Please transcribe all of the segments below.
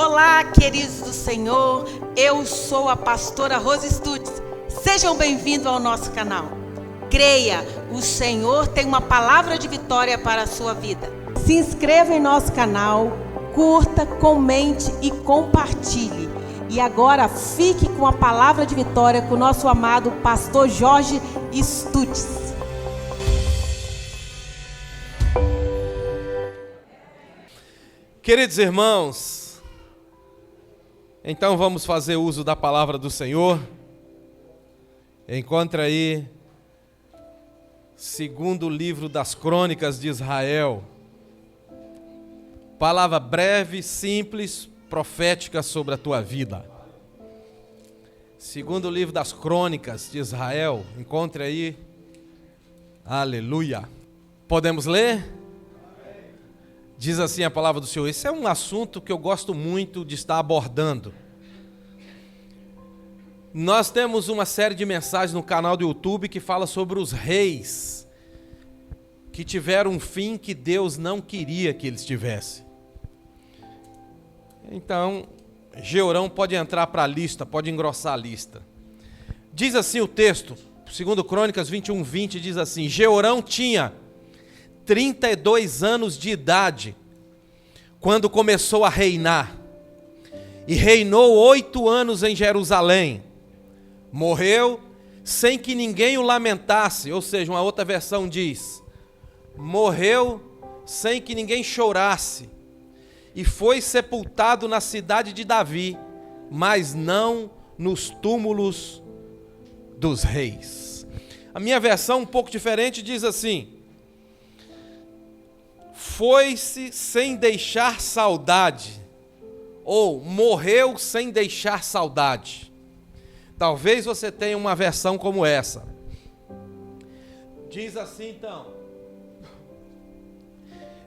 Olá, queridos do Senhor, eu sou a pastora Rose Stutz. Sejam bem-vindos ao nosso canal. Creia, o Senhor tem uma palavra de vitória para a sua vida. Se inscreva em nosso canal, curta, comente e compartilhe. E agora fique com a palavra de vitória com o nosso amado pastor Jorge Stutz. Queridos irmãos, então vamos fazer uso da palavra do Senhor. Encontra aí, segundo livro das Crônicas de Israel. Palavra breve, simples, profética sobre a tua vida. Segundo livro das Crônicas de Israel, encontre aí. Aleluia. Podemos ler? Diz assim a palavra do Senhor. Esse é um assunto que eu gosto muito de estar abordando. Nós temos uma série de mensagens no canal do YouTube que fala sobre os reis que tiveram um fim que Deus não queria que eles tivessem. Então, Jeorão pode entrar para a lista, pode engrossar a lista. Diz assim o texto, 2 Crônicas 21:20, diz assim: Jeorão tinha 32 anos de idade quando começou a reinar, e reinou 8 anos em Jerusalém. Morreu sem que ninguém o lamentasse, ou seja, uma outra versão diz, morreu sem que ninguém chorasse, e foi sepultado na cidade de Davi, mas não nos túmulos dos reis. A minha versão, um pouco diferente, diz assim: foi-se sem deixar saudade, ou morreu sem deixar saudade. Talvez você tenha uma versão como essa. Diz assim então: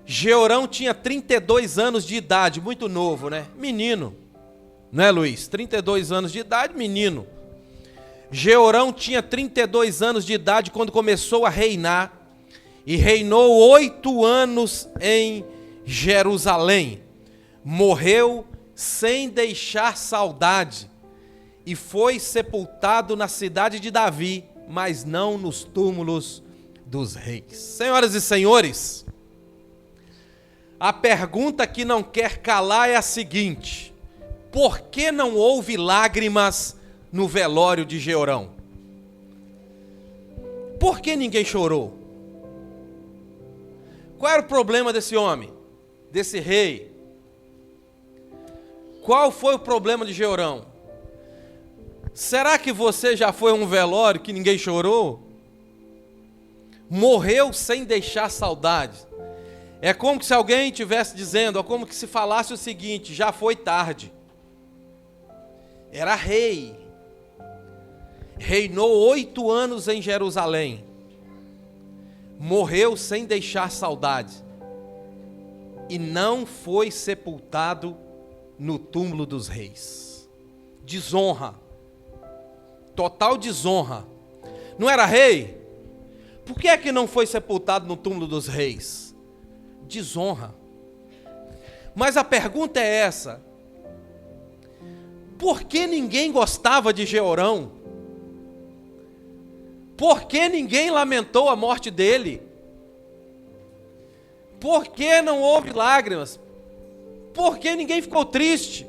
Jeorão tinha 32 anos de idade, muito novo, né? Menino, né, Luiz? 32 anos de idade, menino. Jeorão tinha 32 anos de idade quando começou a reinar, e reinou 8 anos em Jerusalém. Morreu sem deixar saudade, e foi sepultado na cidade de Davi, mas não nos túmulos dos reis. Senhoras e senhores, a pergunta que não quer calar é a seguinte: por que não houve lágrimas no velório de Jeorão? Por que ninguém chorou? Qual era o problema desse homem, desse rei? Qual foi o problema de Jeorão? Será que você já foi a um velório que ninguém chorou? Morreu sem deixar saudade. É como se alguém estivesse dizendo, é como que se falasse o seguinte: já foi tarde. Era rei. Reinou 8 anos em Jerusalém. Morreu sem deixar saudade. E não foi sepultado no túmulo dos reis. Desonra. Total desonra. Não era rei? Por que é que não foi sepultado no túmulo dos reis? Desonra. Mas a pergunta é essa: por que ninguém gostava de Jeorão? Por que ninguém lamentou a morte dele? Por que não houve lágrimas? Por que ninguém ficou triste?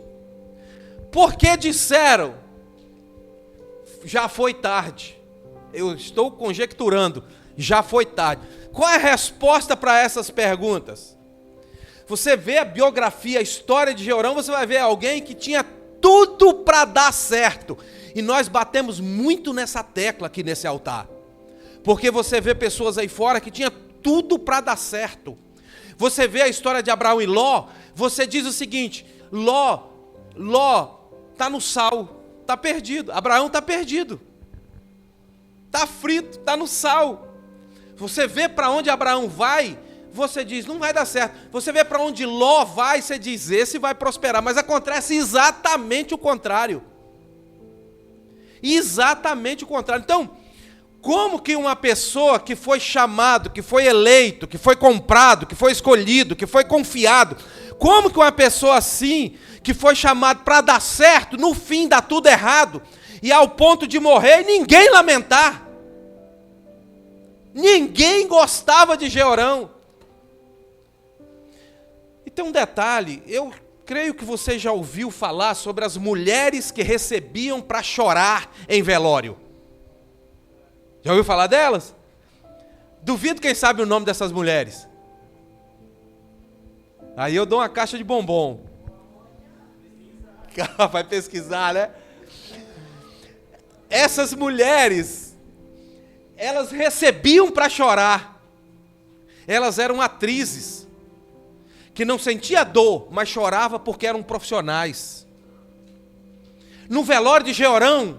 Por que disseram, já foi tarde? Eu estou conjecturando, já foi tarde. Qual é a resposta para essas perguntas? Você vê a biografia, a história de Jeorão, você vai ver alguém que tinha tudo para dar certo. E nós batemos muito nessa tecla aqui nesse altar. Porque você vê pessoas aí fora que tinha tudo para dar certo. Você vê a história de Abraão e Ló, você diz o seguinte: Ló está no sal, está perdido. Abraão está perdido. Está frito, está no sal. Você vê para onde Abraão vai, você diz, não vai dar certo. Você vê para onde Ló vai, você diz, esse vai prosperar. Mas acontece exatamente o contrário. Exatamente o contrário. Então, como que uma pessoa que foi chamado, que foi eleito, que foi comprado, que foi escolhido, que foi confiado, como que uma pessoa assim, que foi chamado para dar certo, no fim dá tudo errado, e ao ponto de morrer e ninguém lamentar. Ninguém gostava de Jeorão. E tem um detalhe, eu creio que você já ouviu falar sobre as mulheres que recebiam para chorar em velório. Já ouviu falar delas? Duvido quem sabe o nome dessas mulheres. Aí eu dou uma caixa de bombom. Vai pesquisar, né? Essas mulheres, elas recebiam para chorar. Elas eram atrizes, que não sentia dor, mas chorava porque eram profissionais. No velório de Jeorão,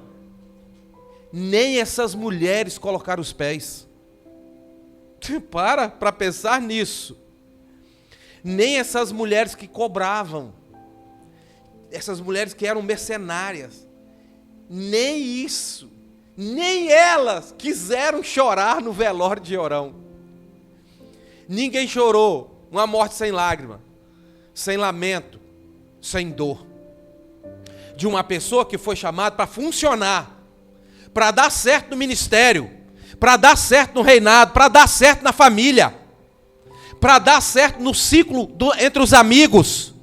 nem essas mulheres colocaram os pés. Para pensar nisso. Nem essas mulheres que cobravam, essas mulheres que eram mercenárias, nem isso, nem elas quiseram chorar no velório de Jeorão. Ninguém chorou uma morte sem lágrima, sem lamento, sem dor. De uma pessoa que foi chamada para funcionar, para dar certo no ministério, para dar certo no reinado, para dar certo na família, para dar certo no ciclo entre os amigos.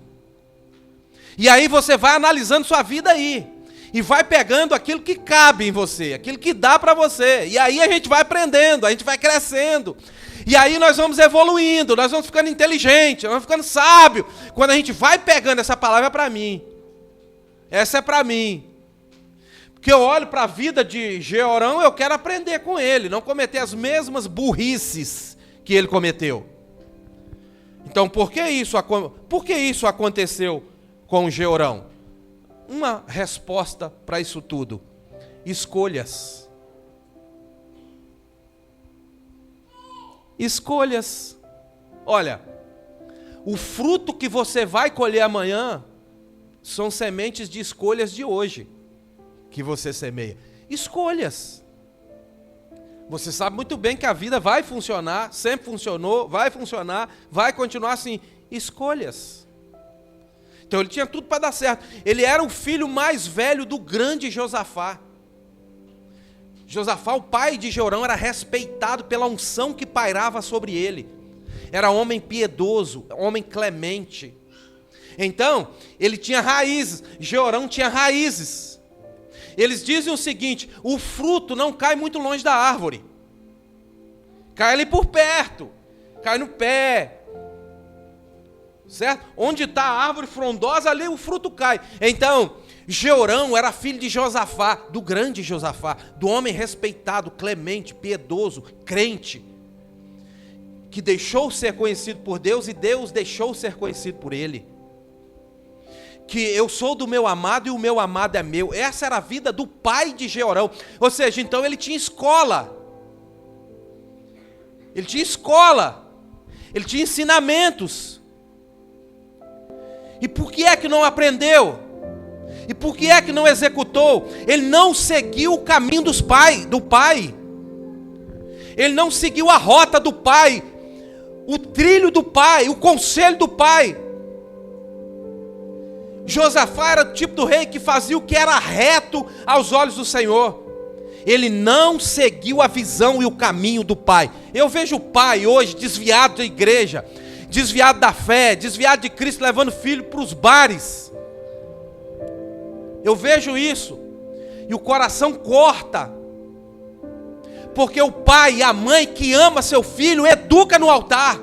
E aí você vai analisando sua vida aí, e vai pegando aquilo que cabe em você, aquilo que dá para você, e aí a gente vai aprendendo, a gente vai crescendo, e aí nós vamos evoluindo, nós vamos ficando inteligentes, nós vamos ficando sábios, quando a gente vai pegando essa palavra para mim, essa é para mim, porque eu olho para a vida de Jeorão, eu quero aprender com ele, não cometer as mesmas burrices que ele cometeu. Então, por que isso aconteceu com Jeorão? Uma resposta para isso tudo: escolhas. Escolhas. Olha, o fruto que você vai colher amanhã são sementes de escolhas de hoje que você semeia. Escolhas. Você sabe muito bem que a vida vai funcionar, sempre funcionou, vai funcionar, vai continuar assim. Escolhas. Então ele tinha tudo para dar certo. Ele era o filho mais velho do grande Josafá. Josafá, o pai de Jeorão, era respeitado pela unção que pairava sobre ele. Era homem piedoso, homem clemente. Então, ele tinha raízes. Jeorão tinha raízes. Eles dizem o seguinte: o fruto não cai muito longe da árvore. Cai ali por perto. Cai no pé. Certo? Onde está a árvore frondosa, ali o fruto cai. Então, Jeorão era filho de Josafá, do grande Josafá, do homem respeitado, clemente, piedoso, crente, que deixou ser conhecido por Deus e Deus deixou ser conhecido por ele. Que eu sou do meu amado e o meu amado é meu. Essa era a vida do pai de Jeorão. Ou seja, então ele tinha escola. Ele tinha escola. Ele tinha ensinamentos. E por que é que não aprendeu? E por que é que não executou? Ele não seguiu o caminho do pai. Ele não seguiu a rota do pai, o trilho do pai, o conselho do pai. Josafá era o tipo do rei que fazia o que era reto aos olhos do Senhor. Ele não seguiu a visão e o caminho do pai. Eu vejo o pai hoje desviado da igreja, desviado da fé, desviado de Cristo, levando filho para os bares. Eu vejo isso, e o coração corta, porque o pai e a mãe que ama seu filho, educa no altar.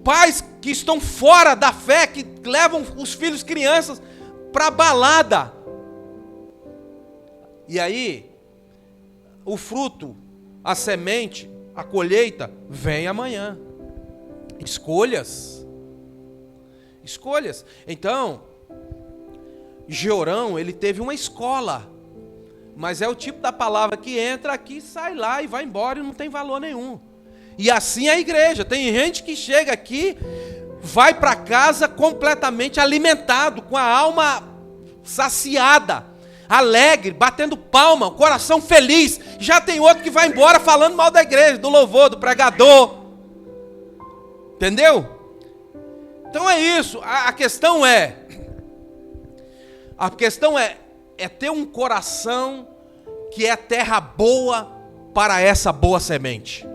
Pais que estão fora da fé, que levam os filhos, crianças, para a balada. E aí, o fruto, a semente, a colheita, vem amanhã. Escolhas. Escolhas. Então, Jeorão, ele teve uma escola, mas é o tipo da palavra que entra aqui, sai lá e vai embora e não tem valor nenhum. E assim é a igreja. Tem gente que chega aqui, vai para casa completamente alimentado, com a alma saciada, alegre, batendo palma, o coração feliz. Já tem outro que vai embora falando mal da igreja, do louvor, do pregador. Entendeu? Então é isso. A questão é, A questão é ter um coração que é terra boa para essa boa semente.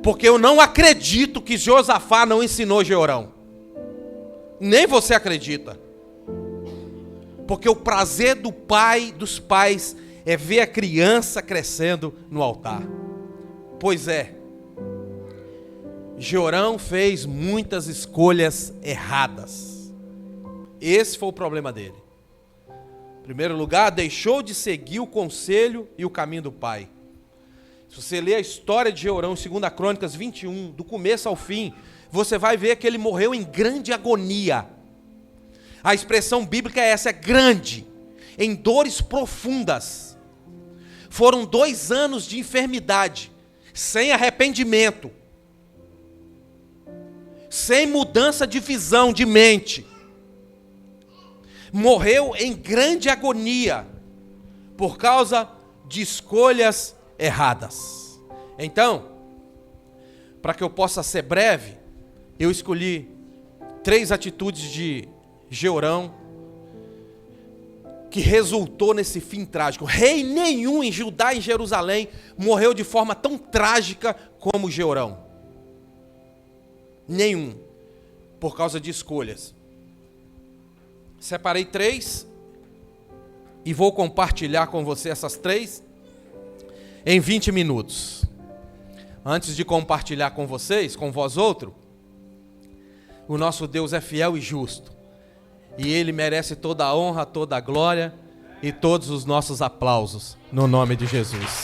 Porque eu não acredito que Josafá não ensinou Jeorão. Nem você acredita. Porque o prazer do pai, dos pais, é ver a criança crescendo no altar. Pois é, Jeorão fez muitas escolhas erradas. Esse foi o problema dele. Em primeiro lugar, deixou de seguir o conselho e o caminho do pai. Se você ler a história de Jeorão, 2 Crônicas 21, do começo ao fim, você vai ver que ele morreu em grande agonia. A expressão bíblica é essa, é grande, em dores profundas. Foram 2 anos de enfermidade, sem arrependimento, sem mudança de visão, de mente. Morreu em grande agonia, por causa de escolhas erradas. Então, para que eu possa ser breve, eu escolhi 3 atitudes de Jeorão que resultou nesse fim trágico. Rei nenhum em Judá e em Jerusalém morreu de forma tão trágica como Jeorão. Nenhum. Por causa de escolhas. Separei 3 e vou compartilhar com você essas 3 em 20 minutos. Antes de compartilhar com vocês, com vós outro, o nosso Deus é fiel e justo. E Ele merece toda a honra, toda a glória e todos os nossos aplausos, no nome de Jesus.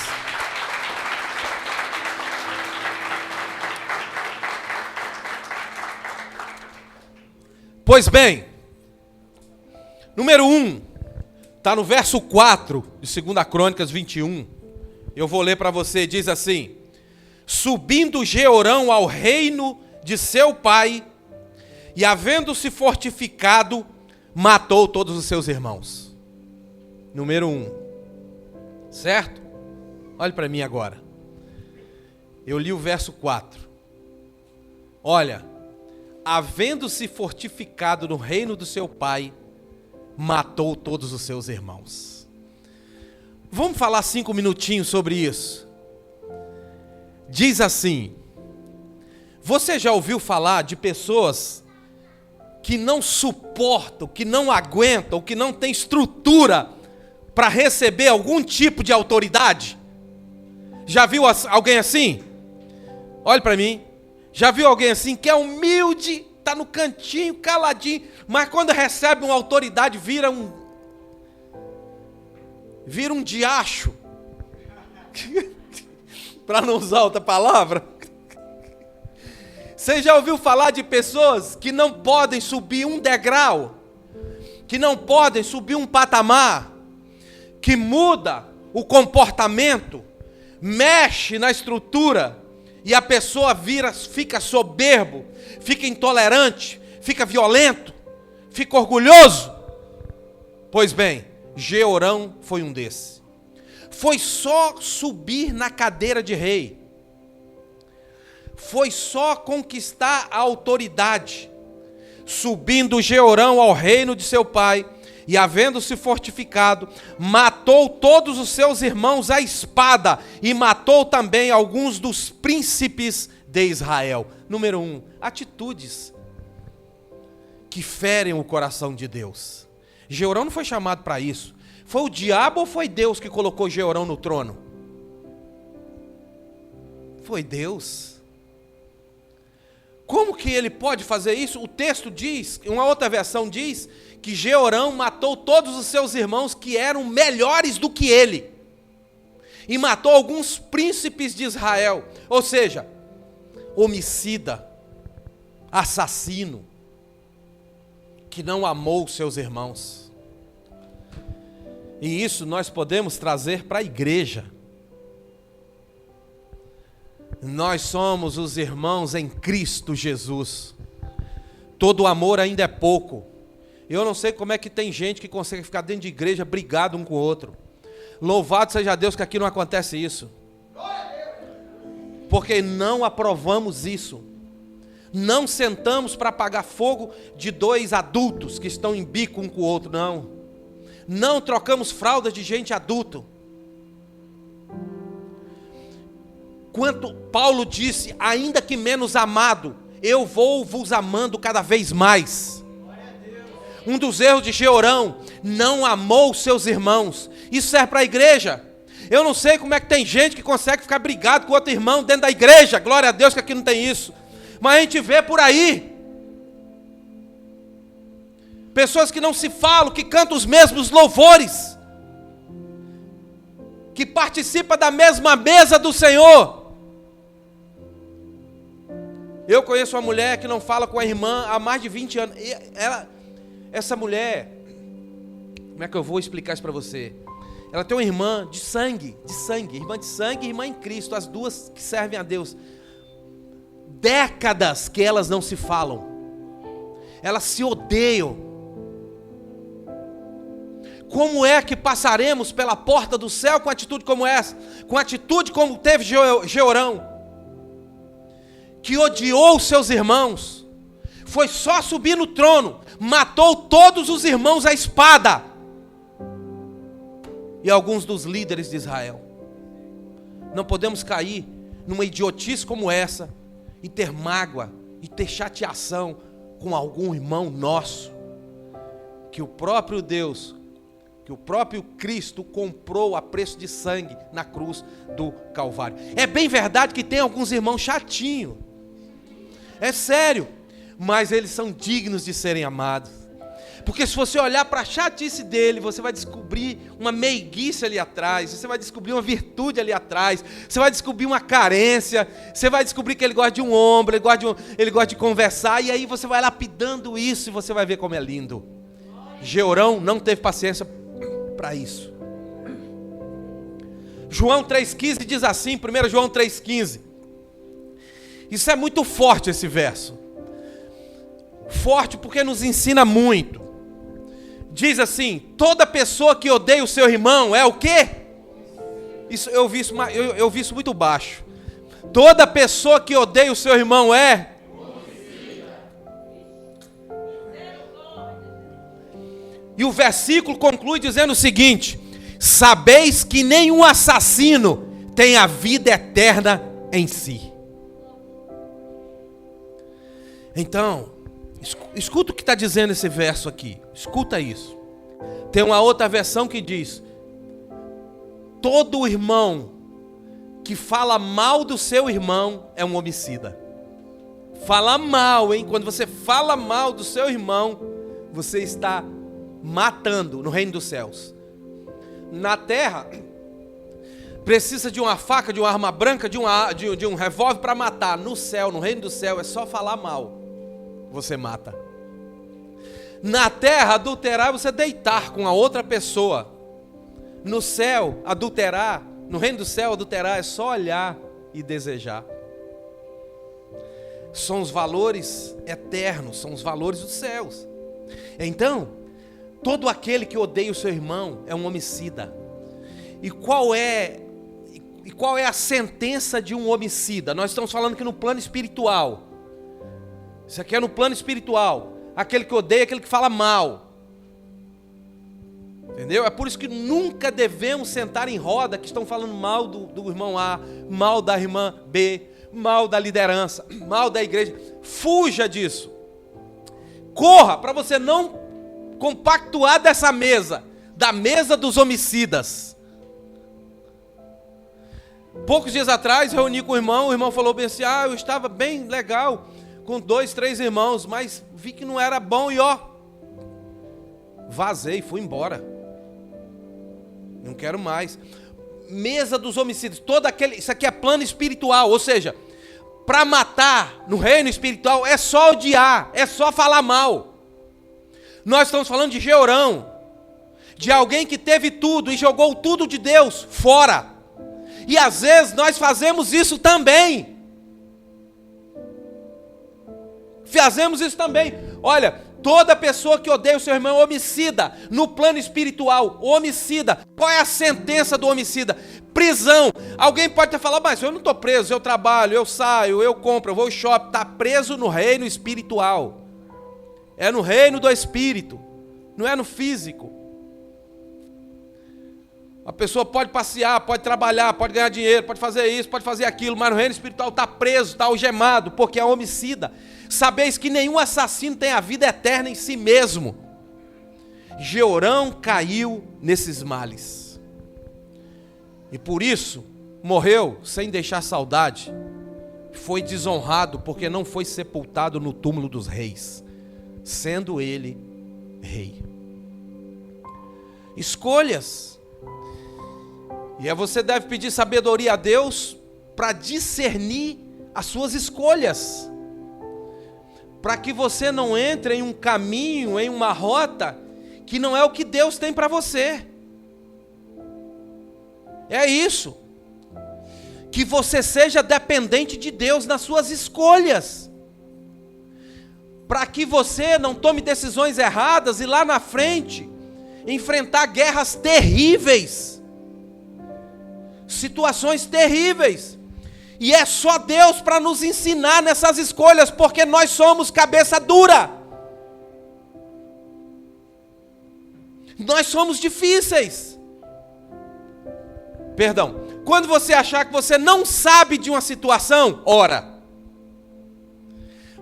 Pois bem, número 1, está no verso 4 de 2 Crônicas 21. Eu vou ler para você, diz assim: subindo Jeorão ao reino de seu pai, e havendo-se fortificado, matou todos os seus irmãos. Número 1. Certo? Olhe para mim agora. Eu li o verso 4. Olha, havendo-se fortificado no reino do seu pai, matou todos os seus irmãos. Vamos falar 5 minutinhos sobre isso. Diz assim: você já ouviu falar de pessoas que não suportam, que não aguentam, que não têm estrutura para receber algum tipo de autoridade? Já viu alguém assim? Olhe para mim. Já viu alguém assim que é humilde, está no cantinho, caladinho, mas quando recebe uma autoridade vira um diacho? Para não usar outra palavra. Você já ouviu falar de pessoas que não podem subir um degrau, que não podem subir um patamar, que muda o comportamento, mexe na estrutura, e a pessoa fica soberbo, fica intolerante, fica violento, fica orgulhoso? Pois bem, Jeorão foi um desses. Foi só subir na cadeira de rei, foi só conquistar a autoridade, subindo Jeorão ao reino de seu pai, e havendo-se fortificado, matou todos os seus irmãos à espada, e matou também alguns dos príncipes de Israel. Número 1, atitudes que ferem o coração de Deus. Jeorão não foi chamado para isso. Foi o diabo ou foi Deus que colocou Jeorão no trono? Foi Deus. Como que ele pode fazer isso? O texto diz, uma outra versão diz, que Jeorão matou todos os seus irmãos que eram melhores do que ele. E matou alguns príncipes de Israel. Ou seja, homicida, assassino, que não amou os seus irmãos. E isso nós podemos trazer para a igreja. Nós somos os irmãos em Cristo Jesus. Todo amor ainda é pouco. Eu não sei como é que tem gente que consegue ficar dentro de igreja brigado um com o outro. Louvado seja Deus que aqui não acontece isso. Porque não aprovamos isso. Não sentamos para apagar fogo de 2 adultos que estão em bico um com o outro, não. Não trocamos fraldas de gente adulto. Quanto Paulo disse, ainda que menos amado, eu vou vos amando cada vez mais. Um dos erros de Georão, não amou seus irmãos. Isso serve para a igreja. Eu não sei como é que tem gente que consegue ficar brigado com outro irmão dentro da igreja. Glória a Deus que aqui não tem isso. Mas a gente vê por aí pessoas que não se falam, que cantam os mesmos louvores, que participam da mesma mesa do Senhor. Eu conheço uma mulher que não fala com a irmã há mais de 20 anos. E essa mulher, como é que eu vou explicar isso para você? Ela tem uma irmã de sangue, irmã de sangue e irmã em Cristo, as duas que servem a Deus. Décadas que elas não se falam, elas se odeiam. Como é que passaremos pela porta do céu com atitude como essa? Com atitude como teve Georão, que odiou seus irmãos, foi só subir no trono, matou todos os irmãos à espada, e alguns dos líderes de Israel. Não podemos cair numa idiotice como essa, e ter mágoa, e ter chateação com algum irmão nosso, que o próprio Deus, que o próprio Cristo comprou a preço de sangue na cruz do Calvário. É bem verdade que tem alguns irmãos chatinhos, é sério, mas eles são dignos de serem amados. Porque se você olhar para a chatice dele, você vai descobrir uma meiguice ali atrás, você vai descobrir uma virtude ali atrás, você vai descobrir uma carência, você vai descobrir que ele gosta de um ombro, ele gosta de conversar, e aí você vai lapidando isso e você vai ver como é lindo. Georão não teve paciência para isso. João 3,15 diz assim, 1 João 3,15. Isso é muito forte, esse verso. Forte porque nos ensina muito. Diz assim: toda pessoa que odeia o seu irmão é o quê? Isso, eu vi isso muito baixo. Toda pessoa que odeia o seu irmão é? E o versículo conclui dizendo o seguinte: sabeis que nenhum assassino tem a vida eterna em si. Então, escuta o que está dizendo esse verso aqui. Escuta isso. Tem uma outra versão que diz: todo irmão que fala mal do seu irmão é um homicida. Fala mal, hein? Quando você fala mal do seu irmão, você está matando no reino dos céus. Na terra, precisa de uma faca, de uma arma branca, de um revólver para matar. No céu, no reino do céu, é só falar mal, você mata. Na terra, adulterar é você deitar com a outra pessoa. No céu, adulterar, no reino do céu, adulterar é só olhar e desejar. São os valores eternos, são os valores dos céus. Então, todo aquele que odeia o seu irmão é um homicida. E qual é a sentença de um homicida? Nós estamos falando aqui no plano espiritual. Isso aqui é no plano espiritual. Aquele que odeia, aquele que fala mal. Entendeu? É por isso que nunca devemos sentar em roda que estão falando mal do irmão A, mal da irmã B, mal da liderança, mal da igreja. Fuja disso. Corra para você não compactuar dessa mesa, da mesa dos homicidas. Poucos dias atrás, reuni com o irmão falou bem assim: eu estava bem legal com 2, 3 irmãos, mas vi que não era bom e vazei, fui embora. Não quero mais. Mesa dos homicídios, isso aqui é plano espiritual, ou seja, para matar no reino espiritual é só odiar, é só falar mal. Nós estamos falando de Georão, de alguém que teve tudo e jogou tudo de Deus fora. E às vezes nós fazemos isso também. Fazemos isso também. Olha, toda pessoa que odeia o seu irmão é homicida. No plano espiritual, homicida. Qual é a sentença do homicida? Prisão. Alguém pode até falar: mas eu não estou preso, eu trabalho, eu saio, eu compro, eu vou ao shopping. Está preso no reino espiritual. É no reino do espírito, não é no físico. A pessoa pode passear, pode trabalhar, pode ganhar dinheiro, pode fazer isso, pode fazer aquilo, mas no reino espiritual está preso, está algemado, porque é homicida. Sabeis que nenhum assassino tem a vida eterna em si mesmo. Jeorão caiu nesses males. E por isso, morreu sem deixar saudade. Foi desonrado porque não foi sepultado no túmulo dos reis, sendo ele rei. Escolhas. E aí você deve pedir sabedoria a Deus para discernir as suas escolhas. Para que você não entre em um caminho, em uma rota, que não é o que Deus tem para você. É isso. Que você seja dependente de Deus nas suas escolhas. Para que você não tome decisões erradas e lá na frente enfrentar guerras terríveis. Situações terríveis. E é só Deus para nos ensinar nessas escolhas, porque nós somos cabeça dura. Nós somos difíceis. Perdão. Quando você achar que você não sabe de uma situação, ora.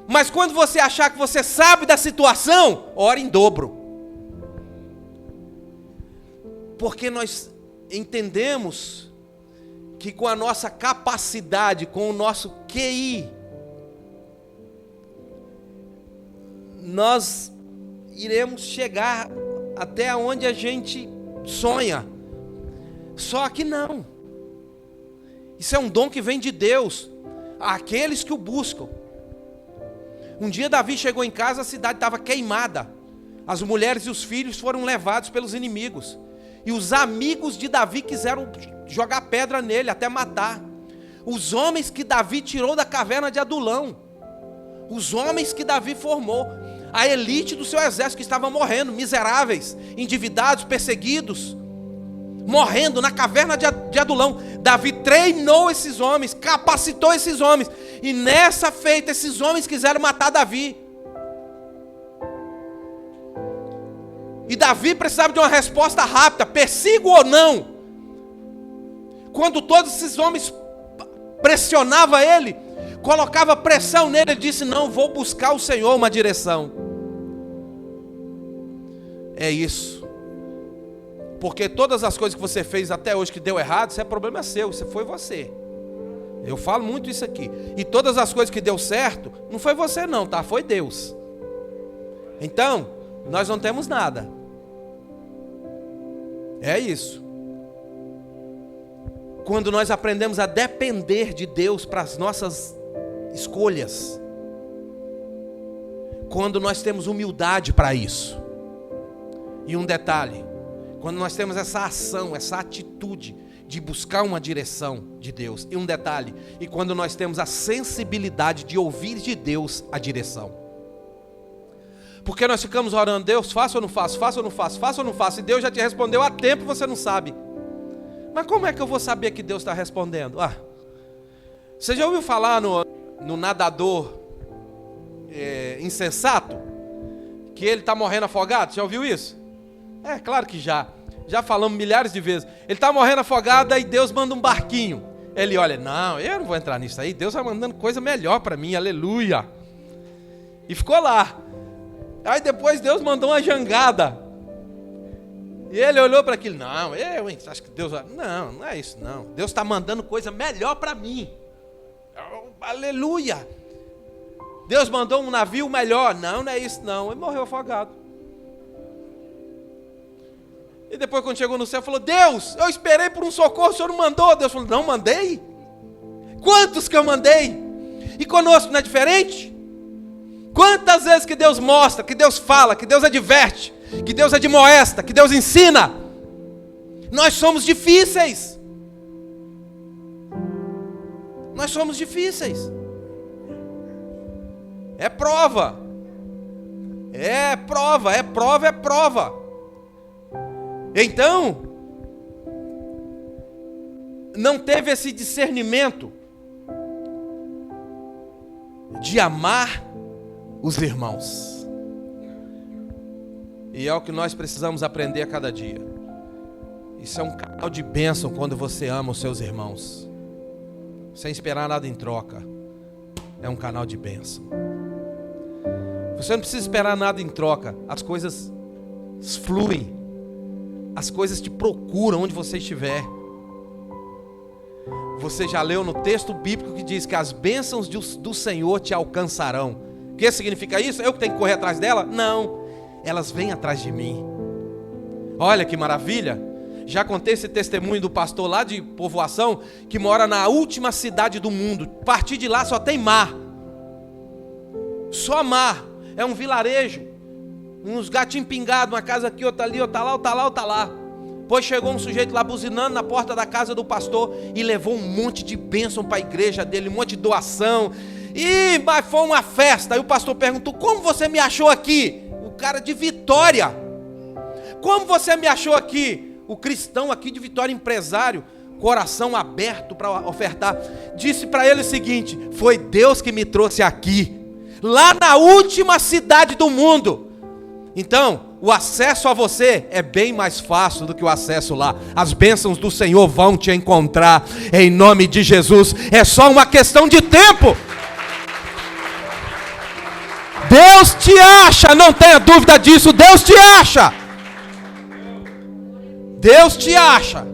Mas quando você achar que você sabe da situação, ora em dobro. Porque nós entendemos que com a nossa capacidade, com o nosso QI, nós iremos chegar até onde a gente sonha. Só que não. Isso é um dom que vem de Deus, àqueles que o buscam. Um dia Davi chegou em casa, a cidade estava queimada. As mulheres e os filhos foram levados pelos inimigos. E os amigos de Davi quiseram jogar pedra nele, até matar. Os homens que Davi tirou da caverna de Adulão. Os homens que Davi formou. A elite do seu exército que estava morrendo, miseráveis, endividados, perseguidos. Morrendo na caverna de Adulão. Davi treinou esses homens, capacitou esses homens. E nessa feita, esses homens quiseram matar Davi. E Davi precisava de uma resposta rápida, persigo ou não? Quando todos esses homens pressionavam ele, colocava pressão nele, ele disse, não, vou buscar o Senhor uma direção. É isso. Porque todas as coisas que você fez até hoje que deu errado, isso é problema seu, isso foi você. Eu falo muito isso aqui. E todas as coisas que deu certo, não foi você não, tá? Foi Deus. Então, nós não temos nada. É isso. Quando nós aprendemos a depender de Deus para as nossas escolhas. Quando nós temos humildade para isso. E um detalhe. Quando nós temos essa ação, essa atitude de buscar uma direção de Deus. E um detalhe. E quando nós temos a sensibilidade de ouvir de Deus a direção. Porque nós ficamos orando, Deus, faço ou não faço, faço ou não faço, faço ou não faço, e Deus já te respondeu há tempo e você não sabe. Mas como é que eu vou saber que Deus está respondendo? Você já ouviu falar no nadador insensato? Que ele está morrendo afogado? Já ouviu isso? É, claro que já. Já falamos milhares de vezes. Ele está morrendo afogado, aí Deus manda um barquinho. Ele olha, não, eu não vou entrar nisso aí, Deus vai mandando coisa melhor para mim, aleluia. E ficou lá. Aí depois Deus mandou uma jangada. E ele olhou para aquilo. Não, acho que Deus... Não é isso não. Deus está mandando coisa melhor para mim. Aleluia. Deus mandou um navio melhor. Não é isso não. Ele morreu afogado. E depois quando chegou no céu, falou, Deus, eu esperei por um socorro, o Senhor não mandou. Deus falou, não mandei. Quantos que eu mandei? E conosco não é diferente? Quantas vezes que Deus mostra, que Deus fala, que Deus adverte, que Deus admoesta, que Deus ensina. Nós somos difíceis. Nós somos difíceis. É prova. É prova, é prova, é prova. Então, não teve esse discernimento de amar os irmãos. E é o que nós precisamos aprender a cada dia. Isso é um canal de bênção quando você ama os seus irmãos, sem esperar nada em troca. É um canal de bênção. Você não precisa esperar nada em troca. As coisas fluem. As coisas te procuram onde você estiver. Você já leu no texto bíblico que diz que as bênçãos do Senhor te alcançarão. O que significa isso? Eu que tenho que correr atrás dela? Não. Elas vêm atrás de mim. Olha que maravilha. Já contei esse testemunho do pastor lá de Povoação, que mora na última cidade do mundo. A partir de lá só tem mar. Só mar. É um vilarejo. Uns gatinhos pingados, uma casa aqui, outra ali, outra lá, outra lá, outra lá. Pois chegou um sujeito lá buzinando na porta da casa do pastor e levou um monte de bênção para a igreja dele, um monte de doação. Mas foi uma festa. Aí o pastor perguntou: como você me achou aqui? O cara de Vitória. Como você me achou aqui? O cristão aqui de Vitória, empresário, coração aberto para ofertar, disse para ele o seguinte: foi Deus que me trouxe aqui, lá na última cidade do mundo. Então, o acesso a você é bem mais fácil do que o acesso lá. As bênçãos do Senhor vão te encontrar, em nome de Jesus. É só uma questão de tempo. Deus te acha, não tenha dúvida disso. Deus te acha. Deus te acha.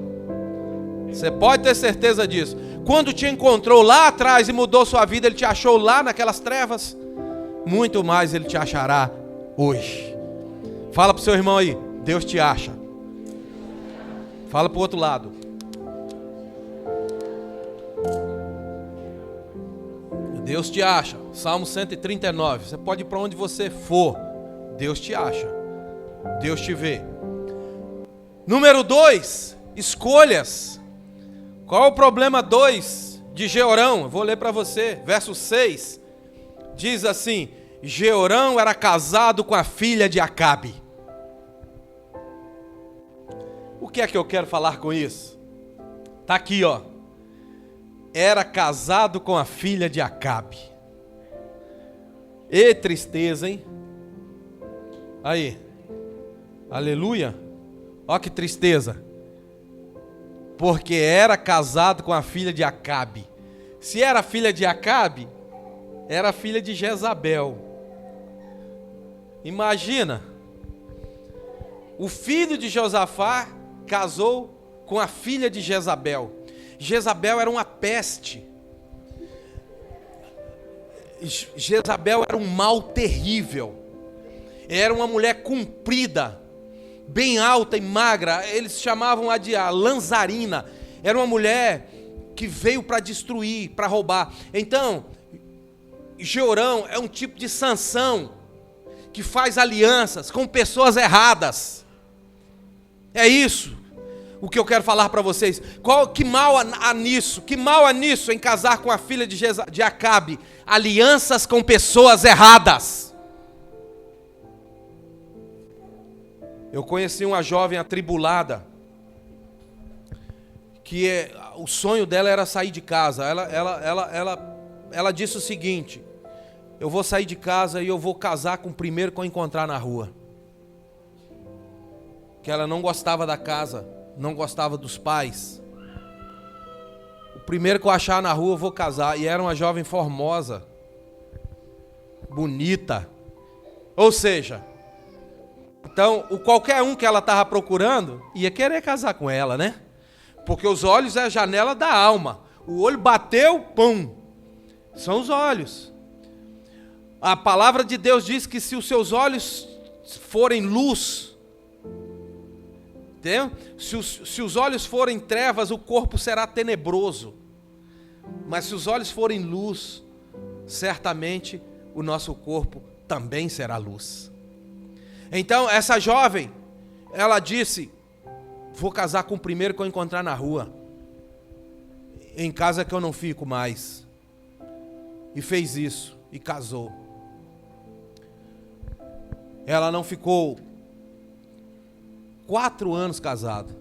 Você pode ter certeza disso. Quando te encontrou lá atrás e mudou sua vida, Ele te achou lá naquelas trevas. Muito mais Ele te achará hoje. Fala para o seu irmão aí: Deus te acha. Fala para o outro lado: Deus te acha. Salmo 139. Você pode ir para onde você for, Deus te acha. Deus te vê. Número 2, escolhas. Qual é o problema 2 de Jeorão? Eu vou ler para você, verso 6. Diz assim: Jeorão era casado com a filha de Acabe. O que é que eu quero falar com isso? Está aqui, ó. Era casado com a filha de Acabe. E tristeza, hein? Aí. Aleluia. Ó que tristeza. Porque era casado com a filha de Acabe. Se era filha de Acabe, era filha de Jezabel. Imagina. O filho de Josafá casou com a filha de Jezabel. Jezabel era uma peste. Jezabel era um mal terrível. Era uma mulher comprida, bem alta e magra. Eles chamavam-a de a Lanzarina. Era uma mulher que veio para destruir, para roubar. Então, Jeorão é um tipo de Sansão que faz alianças com pessoas erradas. É isso o que eu quero falar para vocês. Que mal há nisso? Que mal há nisso em casar com a filha de Acabe? Alianças com pessoas erradas. Eu conheci uma jovem atribulada que o sonho dela era sair de casa. Ela disse o seguinte: eu vou sair de casa e eu vou casar com o primeiro que eu encontrar na rua. Que ela não gostava da casa, não gostava dos pais. O primeiro que eu achar na rua eu vou casar. E era uma jovem formosa, bonita. Ou seja, então qualquer um que ela estava procurando ia querer casar com ela, né? Porque os olhos é a janela da alma. O olho bateu, pum. São os olhos. A palavra de Deus diz que se os seus olhos forem luz, se os olhos forem trevas, o corpo será tenebroso. Mas se os olhos forem luz, certamente o nosso corpo também será luz. Então essa jovem, ela disse: vou casar com o primeiro que eu encontrar na rua. Em casa que eu não fico mais. E fez isso, e casou. Ela não ficou 4 anos casada.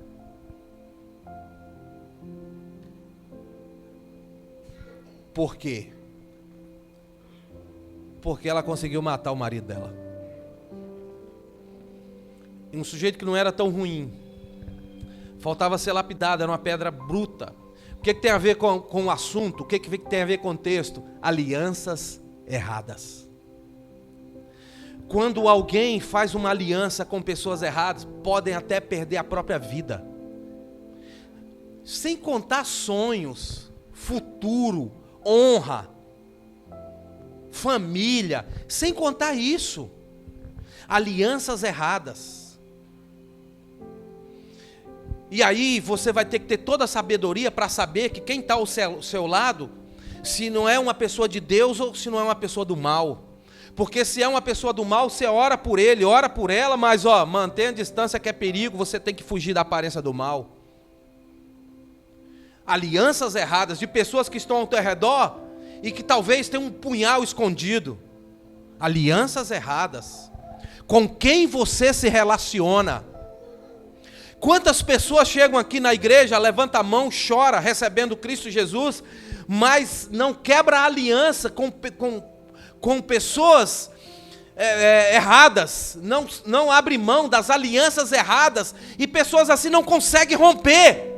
Por quê? Porque ela conseguiu matar o marido dela. Um sujeito que não era tão ruim. faltava ser lapidado, era uma pedra bruta. O que tem a ver com o assunto? O que tem a ver com o texto? Alianças erradas. Quando alguém faz uma aliança com pessoas erradas, podem até perder a própria vida. Sem contar sonhos, futuro, honra, família, sem contar isso. Alianças erradas. E aí você vai ter que ter toda a sabedoria para saber que quem está ao seu lado, se não é uma pessoa de Deus ou se não é uma pessoa do mal. Porque se é uma pessoa do mal, você ora por ele, ora por ela, mas mantenha a distância que é perigo, você tem que fugir da aparência do mal. Alianças erradas de pessoas que estão ao teu redor e que talvez tenham um punhal escondido. Alianças erradas. Com quem você se relaciona? Quantas pessoas chegam aqui na igreja, levanta a mão, chora, recebendo Cristo Jesus, mas não quebra a aliança com pessoas erradas, não abre mão das alianças erradas, e pessoas assim não conseguem romper,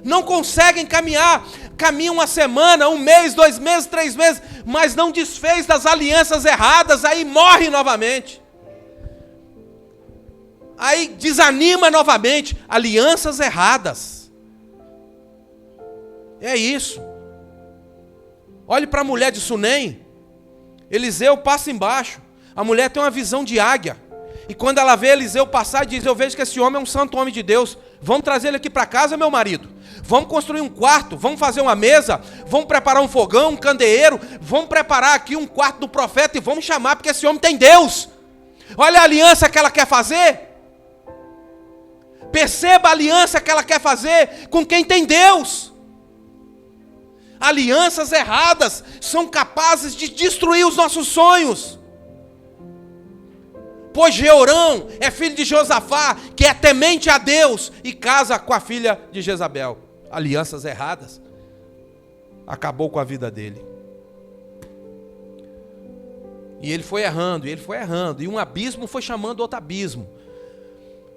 não conseguem caminhar, caminham uma semana, 1 mês, 2 meses, 3 meses, mas não desfez das alianças erradas, aí morre novamente, aí desanima novamente. Alianças erradas, é isso. Olhe para a mulher de Sunem. Eliseu passa embaixo. A mulher tem uma visão de águia. E quando ela vê Eliseu passar, diz: eu vejo que esse homem é um santo homem de Deus. Vamos trazer ele aqui para casa, meu marido. Vamos construir um quarto, vamos fazer uma mesa, vamos preparar um fogão, um candeeiro, vamos preparar aqui um quarto do profeta e vamos chamar, porque esse homem tem Deus. Olha a aliança que ela quer fazer. Perceba a aliança que ela quer fazer com quem tem Deus. Alianças erradas são capazes de destruir os nossos sonhos. Pois Jeorão é filho de Josafá, que é temente a Deus, e casa com a filha de Jezabel. Alianças erradas. Acabou com a vida dele. E ele foi errando, e um abismo foi chamando outro abismo.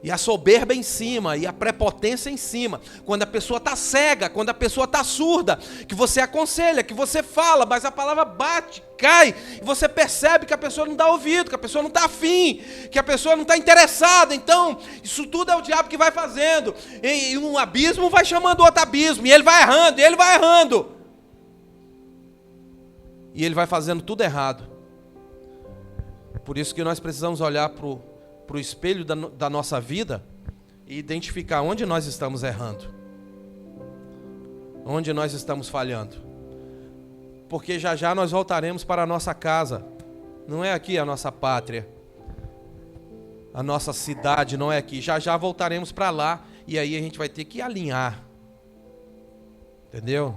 E a soberba em cima, e a prepotência em cima. Quando a pessoa está cega, quando a pessoa está surda, que você aconselha, que você fala, mas a palavra bate, cai, e você percebe que a pessoa não dá ouvido, que a pessoa não está afim, que a pessoa não está interessada. Então, isso tudo é o diabo que vai fazendo. E um abismo vai chamando outro abismo, e ele vai errando, e ele vai errando. E ele vai fazendo tudo errado. Por isso que nós precisamos olhar para o espelho da nossa vida e identificar onde nós estamos errando, onde nós estamos falhando, porque já já nós voltaremos para a nossa casa, não é aqui a nossa pátria, a nossa cidade não é aqui, já já voltaremos para lá, e aí a gente vai ter que alinhar, entendeu?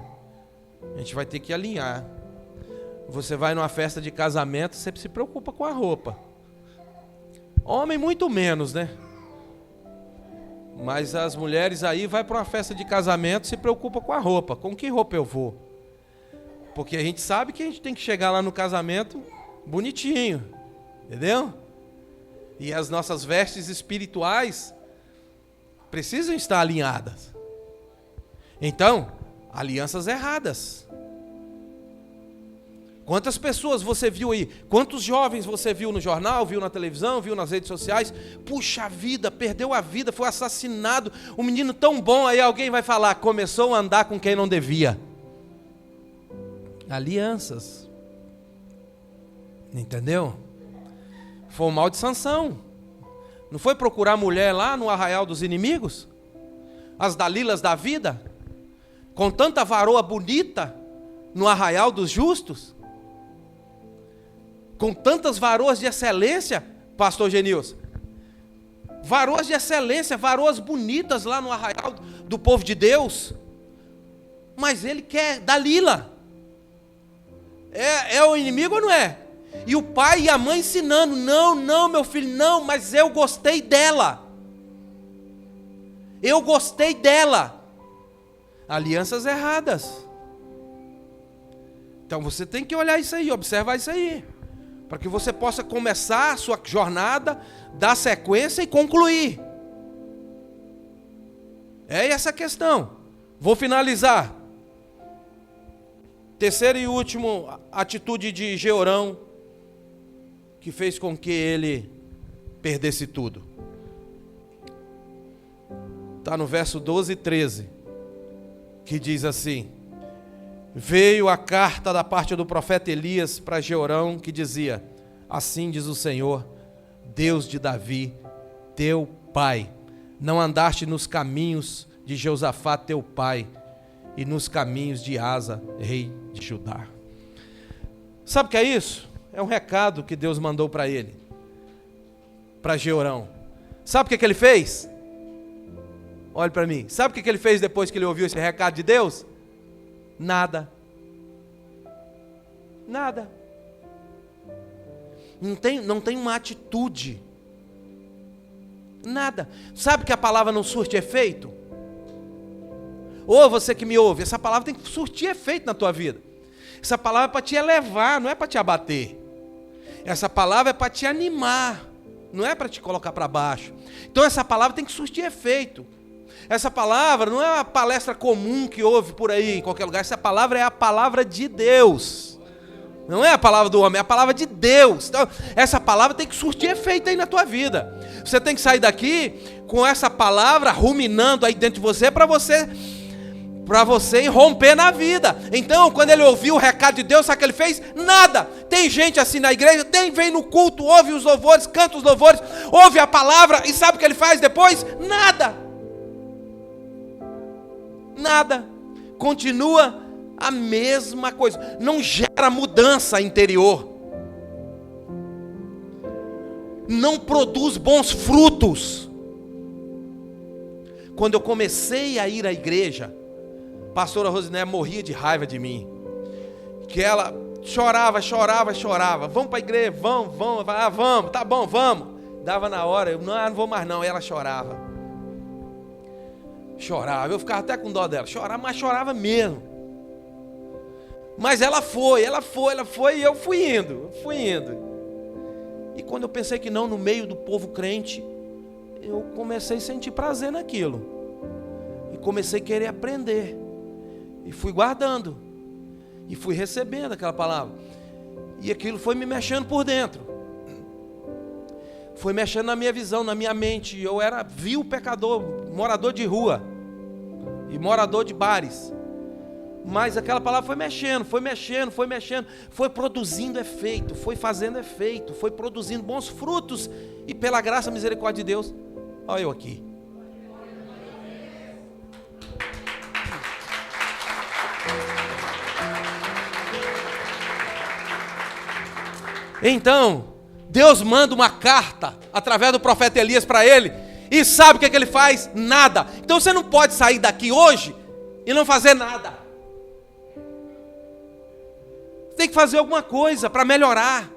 A gente vai ter que alinhar. Você vai numa festa de casamento, você se preocupa com a roupa. Homem muito menos, né? Mas as mulheres aí vai para uma festa de casamento, se preocupa com a roupa. Com que roupa eu vou? Porque a gente sabe que a gente tem que chegar lá no casamento bonitinho, entendeu? E as nossas vestes espirituais precisam estar alinhadas. Então, alianças erradas. Quantas pessoas você viu aí? Quantos jovens você viu no jornal, viu na televisão, viu nas redes sociais? Puxa vida, perdeu a vida, foi assassinado. Um menino tão bom, aí alguém vai falar: começou a andar com quem não devia. Alianças. Entendeu? Foi o mal de Sansão. Não foi procurar mulher lá no arraial dos inimigos? As Dalilas da vida? Com tanta varoa bonita no arraial dos justos? Com tantas varoas de excelência, pastor Genilson. Varoas de excelência, varoas bonitas lá no arraial do povo de Deus. Mas ele quer Dalila. É o inimigo ou não é? E o pai e a mãe ensinando: não, meu filho, não, mas eu gostei dela. Eu gostei dela. Alianças erradas. Então você tem que olhar isso aí, observar isso aí, para que você possa começar a sua jornada, dar sequência e concluir. É essa a questão. Vou finalizar. Terceira e última atitude de Jeorão, que fez com que ele perdesse tudo. Está no verso 12 e 13, que diz assim: veio a carta da parte do profeta Elias para Jeorão, que dizia: assim diz o Senhor, Deus de Davi, teu pai, não andaste nos caminhos de Josafá teu pai, e nos caminhos de Asa, rei de Judá. Sabe o que é isso? É um recado que Deus mandou para ele, para Jeorão. Sabe o que ele fez? Olhe para mim. Sabe o que ele fez depois que ele ouviu esse recado de Deus? Nada. Nada. Não tem uma atitude. Nada. Sabe que a palavra não surte efeito? Ou você que me ouve, essa palavra tem que surtir efeito na tua vida. Essa palavra é para te elevar, não é para te abater. Essa palavra é para te animar, não é para te colocar para baixo. Então essa palavra tem que surtir efeito. Essa palavra não é uma palestra comum que ouve por aí, em qualquer lugar. Essa palavra é a palavra de Deus. Não é a palavra do homem, é a palavra de Deus. Então, essa palavra tem que surtir efeito aí na tua vida. Você tem que sair daqui com essa palavra ruminando aí dentro de você, para você romper na vida. Então, quando ele ouviu o recado de Deus, sabe o que ele fez? Nada. Tem gente assim na igreja, vem no culto, ouve os louvores, canta os louvores, ouve a palavra, e sabe o que ele faz depois? Nada. Nada. Continua a mesma coisa. Não gera mudança interior. Não produz bons frutos. Quando eu comecei a ir à igreja, a pastora Rosiné morria de raiva de mim. Que ela chorava. Vamos para a igreja, vamos. Vamos, tá bom, vamos. Dava na hora, eu não vou mais não. E ela chorava. Eu ficava até com dó dela. Mas chorava mesmo. Mas ela foi, e eu fui indo. E quando eu pensei que não, no meio do povo crente, eu comecei a sentir prazer naquilo. E comecei a querer aprender. E fui guardando. E fui recebendo aquela palavra. E aquilo foi me mexendo por dentro. Foi mexendo na minha visão, na minha mente. Eu era vil pecador, morador de rua. E morador de bares. Mas aquela palavra foi mexendo, foi produzindo efeito, foi fazendo efeito, foi produzindo bons frutos. E pela graça e misericórdia de Deus, olha eu aqui. Então, Deus manda uma carta através do profeta Elias para ele. E sabe o que ele faz? Nada. Então você não pode sair daqui hoje e não fazer nada. Tem que fazer alguma coisa para melhorar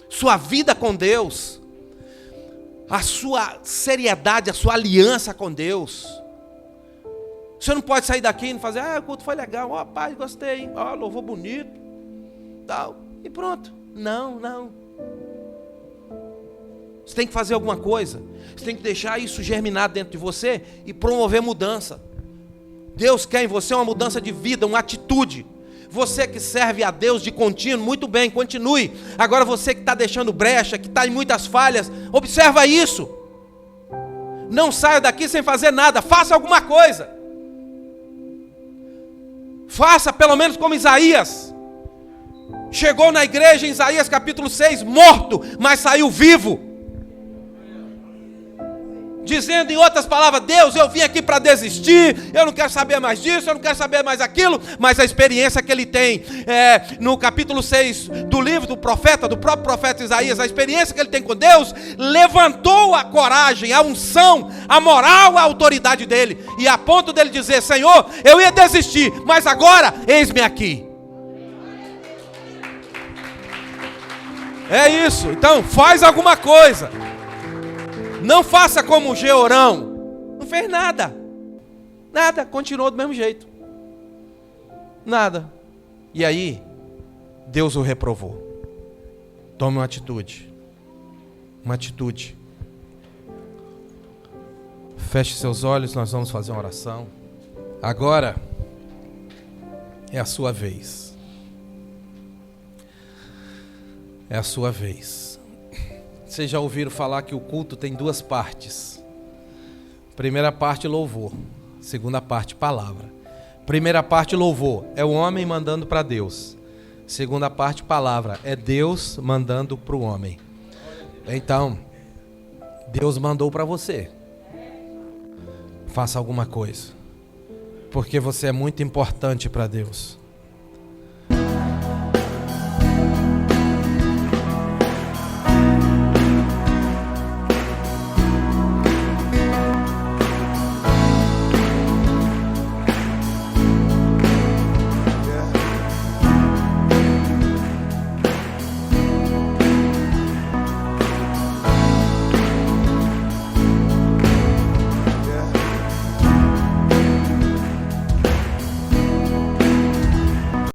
sua vida com Deus, a sua seriedade, a sua aliança com Deus. Você não pode sair daqui e não fazer: o culto foi legal, pai, gostei, louvor bonito, tal, e pronto. Não. Você tem que fazer alguma coisa. Você tem que deixar isso germinar dentro de você e promover mudança. Deus quer em você uma mudança de vida, uma atitude. Você que serve a Deus de contínuo, muito bem, continue. Agora você que está deixando brecha, que está em muitas falhas, observa isso. Não saia daqui sem fazer nada, faça alguma coisa. Faça pelo menos como Isaías. Chegou na igreja em Isaías capítulo 6, morto, mas saiu vivo. Dizendo em outras palavras: Deus, eu vim aqui para desistir, eu não quero saber mais disso, eu não quero saber mais aquilo. Mas a experiência que ele tem no capítulo 6 do livro do próprio profeta Isaías, a experiência que ele tem com Deus, levantou a coragem, a unção, a moral, a autoridade dele, e a ponto dele dizer: Senhor, eu ia desistir, mas agora eis-me aqui. É isso. Então faz alguma coisa. Não faça como Jeorão. Não fez nada. Nada, continuou do mesmo jeito. Nada. E aí, Deus o reprovou. Tome uma atitude. Uma atitude. Feche seus olhos, nós vamos fazer uma oração. Agora é a sua vez. É a sua vez. Vocês já ouviram falar que o culto tem duas partes. Primeira parte, louvor. Segunda parte, palavra. Primeira parte, louvor, é o homem mandando para Deus. Segunda parte, palavra, é Deus mandando para o homem. Então, Deus mandou para você. Faça alguma coisa, porque você é muito importante para Deus.